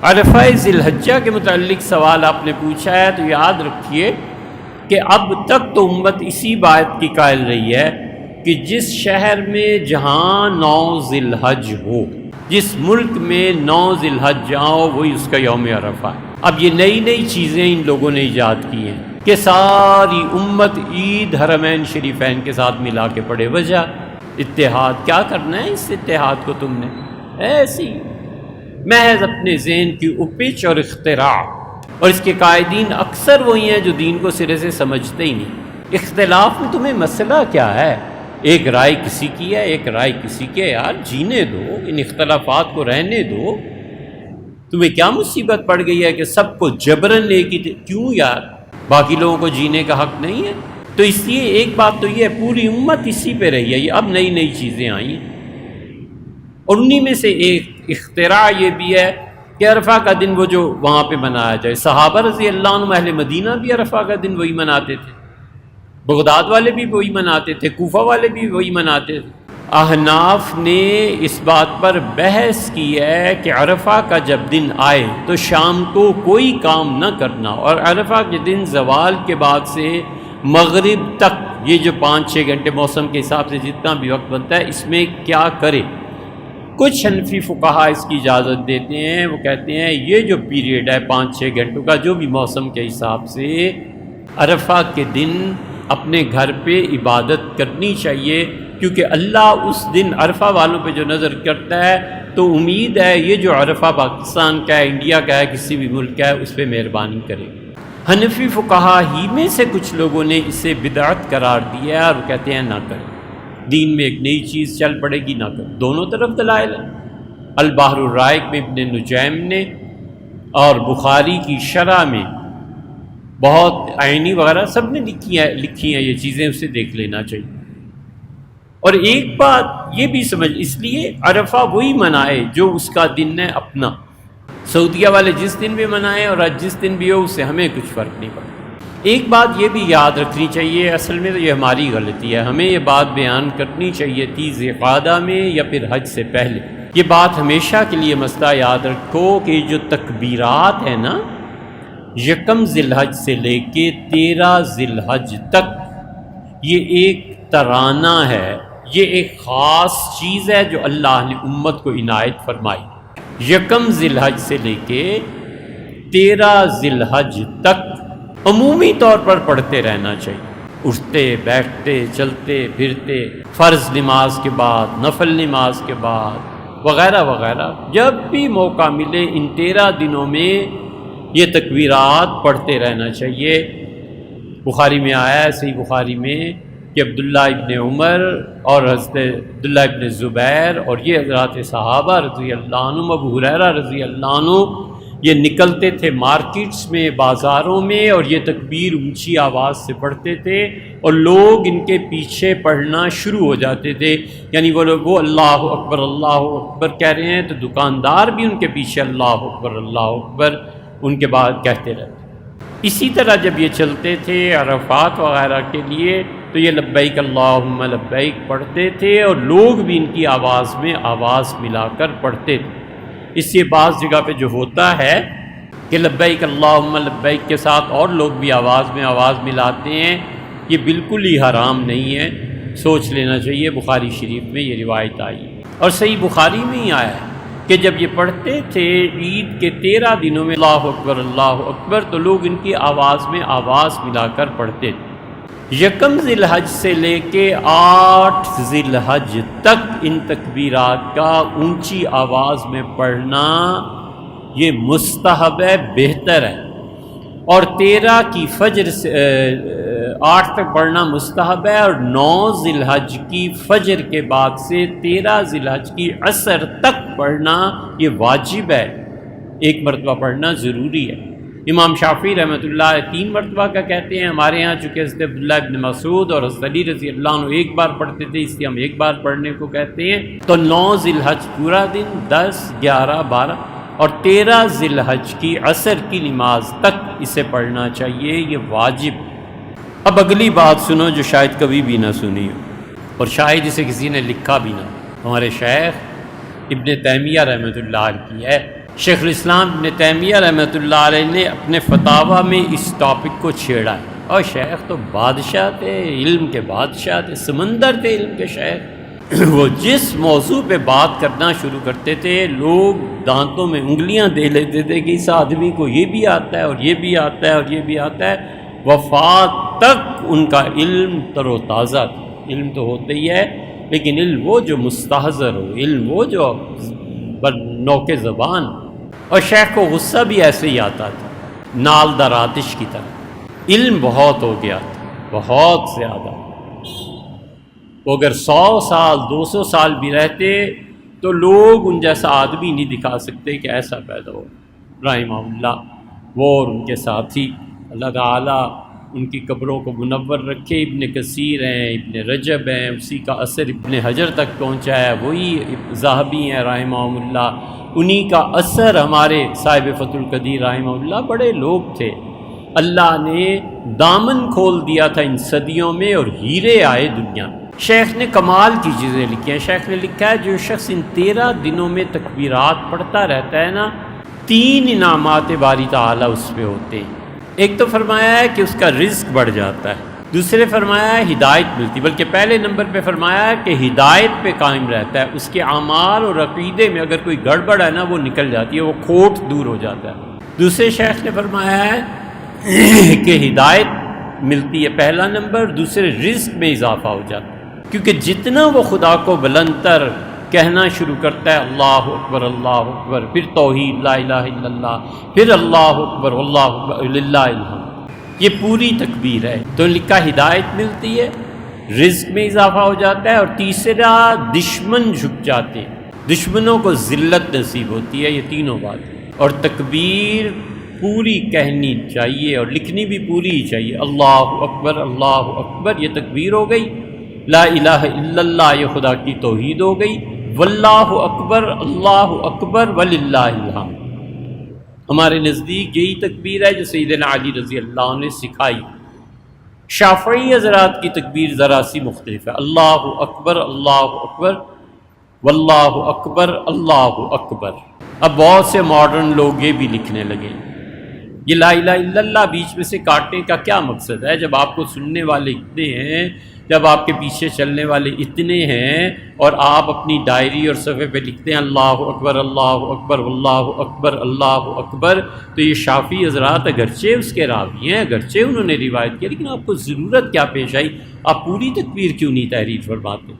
عرفہ ذی الحجہ کے متعلق سوال آپ نے پوچھا ہے تو یاد رکھیے کہ اب تک تو امت اسی بات کی قائل رہی ہے کہ جس شہر میں جہاں 9 ذی الحج ہو، جس ملک میں 9 ذی الحج ہو، وہی اس کا یوم عرفہ ہے۔ اب یہ نئی چیزیں ان لوگوں نے ایجاد کی ہیں کہ ساری امت عید حرمین شریفین کے ساتھ ملا کے پڑھے۔ وجہ اتحاد، کیا کرنا ہے اس اتحاد کو تم نے؟ ایسی محض اپنے ذہن کی اپچ اور اختراع، اور اس کے قائدین اکثر وہی ہیں جو دین کو سرے سے سمجھتے ہی نہیں۔ اختلاف میں تمہیں مسئلہ کیا ہے؟ ایک رائے کسی کی ہے، ایک رائے کسی کی ہے، یار جینے دو، ان اختلافات کو رہنے دو۔ تمہیں کیا مصیبت پڑ گئی ہے کہ سب کو جبرن لے کے کیوں یار؟ باقی لوگوں کو جینے کا حق نہیں ہے؟ تو اس لیے ایک بات تو یہ ہے، پوری امت اسی پہ رہی ہے، یہ اب نئی چیزیں آئی ہیں، اور انہی میں سے ایک اختراع یہ بھی ہے کہ عرفہ کا دن وہ جو وہاں پہ منایا جائے۔ صحابہ رضی اللہ عنہ اہل مدینہ بھی عرفہ کا دن وہی مناتے تھے، بغداد والے بھی وہی مناتے تھے، کوفہ والے بھی وہی مناتے تھے۔ احناف نے اس بات پر بحث کی ہے کہ عرفہ کا جب دن آئے تو شام کو کوئی کام نہ کرنا، اور عرفہ کے دن زوال کے بعد سے مغرب تک یہ جو 5-6 گھنٹے موسم کے حساب سے جتنا بھی وقت بنتا ہے، اس میں کیا کرے۔ کچھ حنفی فقہا اس کی اجازت دیتے ہیں، وہ کہتے ہیں یہ جو پیریڈ ہے 5-6 گھنٹوں کا، جو بھی موسم کے حساب سے، عرفہ کے دن اپنے گھر پہ عبادت کرنی چاہیے، کیونکہ اللہ اس دن عرفہ والوں پہ جو نظر کرتا ہے تو امید ہے یہ جو عرفہ پاکستان کا ہے، انڈیا کا ہے، کسی بھی ملک کا ہے، اس پہ مہربانی کرے۔ حنفی فقہا ہی میں سے کچھ لوگوں نے اسے بدعت قرار دیا ہے اور وہ کہتے ہیں نہ کریں، دین میں ایک نئی چیز چل پڑے گی، نہ کریں۔ دونوں طرف دلائل ہیں۔ البحر الرائق میں ابن نجیم نے اور بخاری کی شرح میں بہت عینی وغیرہ سب نے لکھی ہیں یہ چیزیں، اسے دیکھ لینا چاہیے۔ اور ایک بات یہ بھی سمجھ، اس لیے عرفہ وہی منائے جو اس کا دن ہے اپنا۔ سعودیہ والے جس دن بھی منائیں اور جس دن بھی ہو، اس سے ہمیں کچھ فرق نہیں پڑتا۔ ایک بات یہ بھی یاد رکھنی چاہیے، اصل میں تو یہ ہماری غلطی ہے، ہمیں یہ بات بیان کرنی چاہیے تھی ذی القعدہ میں یا پھر حج سے پہلے۔ یہ بات ہمیشہ کے لیے مسئلہ یاد رکھو کہ جو تکبیرات ہیں نا، یکم ذی الحج سے لے کے 13 ذی الحج تک، یہ ایک ترانہ ہے، یہ ایک خاص چیز ہے جو اللہ نے امت کو عنایت فرمائی۔ یکم ذی الحج سے لے کے 13 ذی الحج تک عمومی طور پر پڑھتے رہنا چاہیے، اٹھتے بیٹھتے چلتے پھرتے، فرض نماز کے بعد، نفل نماز کے بعد، وغیرہ وغیرہ، جب بھی موقع ملے ان 13 دنوں میں یہ تکبیرات پڑھتے رہنا چاہیے۔ بخاری میں آیا ہے، صحیح بخاری میں، کہ عبداللہ ابن عمر اور حضرت عبداللہ ابن زبیر اور یہ حضرات صحابہ رضی اللہ عنہ، ابو ہریرہ رضی اللہ عنہ، یہ نکلتے تھے مارکیٹس میں، بازاروں میں، اور یہ تکبیر اونچی آواز سے پڑھتے تھے، اور لوگ ان کے پیچھے پڑھنا شروع ہو جاتے تھے، یعنی وہ اللہ اکبر کہہ رہے ہیں تو دکاندار بھی ان کے پیچھے اللہ اکبر ان کے بعد کہتے رہتے۔ اسی طرح جب یہ چلتے تھے عرفات وغیرہ کے لیے تو یہ لبیک اللہم لبیک پڑھتے تھے، اور لوگ بھی ان کی آواز میں آواز ملا کر پڑھتے تھے۔ اس سے بعض جگہ پہ جو ہوتا ہے کہ لبیک اللہم لبیک کے ساتھ اور لوگ بھی آواز میں آواز ملاتے ہیں، یہ بالکل ہی حرام نہیں ہے، سوچ لینا چاہیے۔ بخاری شریف میں یہ روایت آئی ہے، اور صحیح بخاری میں ہی آیا ہے کہ جب یہ پڑھتے تھے عید کے 13 دنوں میں اللہ اکبر، تو لوگ ان کی آواز میں آواز ملا کر پڑھتے تھے۔ یکم ذی الحج سے لے کے 8 ذی الحج تک ان تکبیرات کا اونچی آواز میں پڑھنا یہ مستحب ہے، بہتر ہے، اور 13 کی فجر سے 8 تک پڑھنا مستحب ہے، اور 9 ذی الحج کی فجر کے بعد سے 13 ذی الحج کی عصر تک پڑھنا یہ واجب ہے، ایک مرتبہ پڑھنا ضروری ہے۔ امام شافعی رحمۃ اللہ 3 مرتبہ کا کہتے ہیں، ہمارے ہاں چونکہ حضرت عبداللہ ابن مسعود اور حضرت علی رضی اللہ عنہ ایک بار پڑھتے تھے، اس لیے ہم ایک بار پڑھنے کو کہتے ہیں۔ تو 9 ذی الحج پورا دن، 10، 11، 12 اور 13 ذی الحج کی عصر کی نماز تک اسے پڑھنا چاہیے، یہ واجب۔ اب اگلی بات سنو جو شاید کبھی بھی نہ سنی ہو، اور شاید اسے کسی نے لکھا بھی نہ۔ ہمارے شیخ ابن تیمیہ رحمۃ اللہ علیہ کی ہے شیخ الاسلام ابن تیمیہ رحمۃ اللہ علیہ نے اپنے فتاویٰ میں اس ٹاپک کو چھیڑا ہے، اور شیخ تو بادشاہ تھے، علم کے بادشاہ تھے، سمندر تھے علم کے شیخ۔ وہ جس موضوع پہ بات کرنا شروع کرتے تھے لوگ دانتوں میں انگلیاں دے لیتے تھے کہ اس آدمی کو یہ بھی آتا ہے اور یہ بھی آتا ہے اور یہ بھی آتا ہے۔ وفات تک ان کا علم تر و تازہ تھا۔ علم تو ہوتا ہی ہے، لیکن علم وہ جو مستحضر ہو، علم وہ جو نوک زبان۔ اور شیخ کو غصہ بھی ایسے ہی آتا تھا، نال در آتش کی طرح۔ علم بہت ہو گیا تھا، بہت زیادہ۔ وہ اگر 100 سال 200 سال بھی رہتے تو لوگ ان جیسا آدمی نہیں دکھا سکتے کہ ایسا پیدا ہو۔ رحمہ اللہ وہ اور ان کے ساتھی، اللہ تعالیٰ ان کی قبروں کو منور رکھے۔ ابن کثیر ہیں، ابن رجب ہیں، اسی کا اثر ابن حجر تک پہنچا ہے، وہی ذہبی ہیں رحمہ اللہ، انہی کا اثر ہمارے صاحب فتح القدیر رحمہ اللہ۔ بڑے لوگ تھے، اللہ نے دامن کھول دیا تھا ان صدیوں میں اور ہیرے آئے دنیا میں۔ شیخ نے کمال کی چیزیں لکھی ہیں۔ شیخ نے لکھا ہے جو شخص ان 13 دنوں میں تکبیرات پڑھتا رہتا ہے نا، 3 انعامات باری تعالیٰ اس پہ ہوتے ہیں۔ ایک تو فرمایا ہے کہ اس کا رزق بڑھ جاتا ہے، دوسرے فرمایا ہے ہدایت ملتی، بلکہ پہلے نمبر پہ فرمایا ہے کہ ہدایت پہ قائم رہتا ہے، اس کے اعمال اور عقیدے میں اگر کوئی گڑبڑ ہے نا وہ نکل جاتی ہے، وہ کھوٹ دور ہو جاتا ہے۔ دوسرے شیخ نے فرمایا ہے کہ ہدایت ملتی ہے پہلا نمبر، دوسرے رزق میں اضافہ ہو جاتا ہے، کیونکہ جتنا وہ خدا کو بلند تر کہنا شروع کرتا ہے اللہ اکبر اللہ اکبر، پھر توحید لا الہ الا اللہ، پھر اللہ اکبر اللہ اکبر للہ الحمد، یہ پوری تکبیر ہے۔ تو لکھا ہدایت ملتی ہے، رزق میں اضافہ ہو جاتا ہے، اور تیسرا دشمن جھک جاتے ہیں، دشمنوں کو ذلت نصیب ہوتی ہے۔ یہ تینوں بات، اور تکبیر پوری کہنی چاہیے اور لکھنی بھی پوری ہی چاہیے۔ اللہ اکبر یہ تکبیر ہو گئی، لا الہ الا اللہ یہ خدا کی توحید ہو گئی، واللہ اکبر اللہ اکبر وللہ الحمد۔ ہمارے نزدیک یہی تکبیر ہے جو سیدنا علی رضی اللہ عنہ نے سکھائی۔ شافعی حضرات کی تکبیر ذرا سی مختلف ہے، اللہ اکبر واللہ اکبر اللہ اکبر۔ اب بہت سے ماڈرن لوگ یہ بھی لکھنے لگے۔ یہ لا الہ الا اللہ بیچ میں سے کاٹنے کا کیا مقصد ہے؟ جب آپ کو سننے والے اتنے ہیں، جب آپ کے پیچھے چلنے والے اتنے ہیں، اور آپ اپنی ڈائری اور صفحے پہ لکھتے ہیں اللہ اکبر واللہ اکبر اللہ اکبر، تو یہ شافعی حضرات اگرچہ اس کے راوی ہیں، اگرچہ انہوں نے روایت کیا، لیکن آپ کو ضرورت کیا پیش آئی؟ آپ پوری تکبیر کیوں نہیں تحریر فرماتے؟